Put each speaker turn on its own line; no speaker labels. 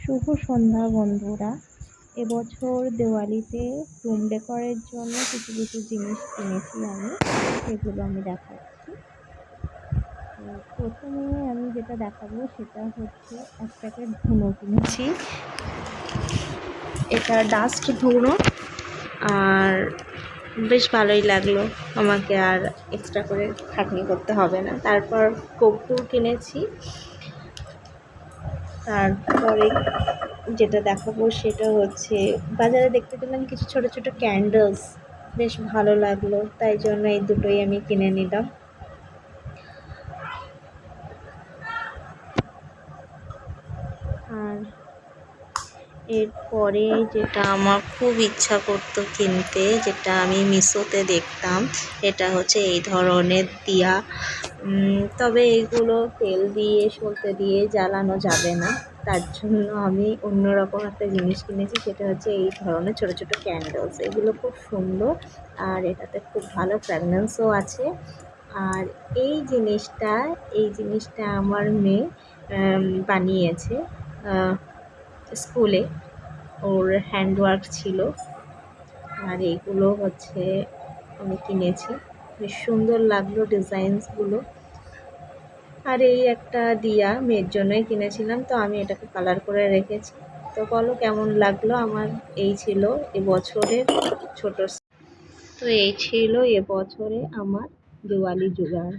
শুভ সন্ধ্যা বন্ধুরা। এবছর দিওয়ালিতে রুম ডেকোরের জন্য কিছু কিছু জিনিস কিনেছি আমি, সেগুলো আমি দেখাচ্ছি। তো প্রথমে আমি যেটা দেখাবো সেটা হচ্ছে এক প্যাকেট ধুনো কিনেছি। এটা ডাস্ট ধুনো, আর বেশ ভালোই লাগলো আমাকে, আর এক্সট্রা করে খাটনি করতে হবে না। তারপর কর্পূর কিনেছি। তারপরে যেটা দেখাবো সেটা হচ্ছে বাজারে দেখতে পেলাম কিছু ছোট ছোট ক্যান্ডেলস, বেশ ভালো লাগলো, তাই জন্য এই দুটোই আমি কিনে নিলাম। আর এরপরে যেটা আমার খুব ইচ্ছা করতো কিনতে, যেটা আমি মিশোতে দেখতাম, এটা হচ্ছে এই ধরনের দিয়া। তবে এগুলো তেল দিয়ে সলতে দিয়ে জ্বালানো যাবে না, তার জন্য আমি অন্যরকম একটা জিনিস কিনেছি, সেটা হচ্ছে এই ধরনের ছোট ছোট ক্যান্ডেলস। এগুলো খুব সুন্দর, আর এটাতে খুব ভালো ফ্র্যাগনেন্সও আছে। আর এই জিনিসটা আমার মেয়ে বানিয়েছে স্কুলে, ওর হ্যান্ডওয়ার্ক ছিল। আর এইগুলো হচ্ছে আমি কিনেছি, বেশ সুন্দর লাগলো ডিজাইনসগুলো। আর এই একটা দিয়া মেয়ের জন্যই কিনেছিলাম, তো আমি এটাকে কালার করে রেখেছি। তো বলো কেমন লাগলো আমার। এই ছিল এবছরের ছোট, তো এই ছিল এবছরে আমার দিওয়ালি জোগাড়।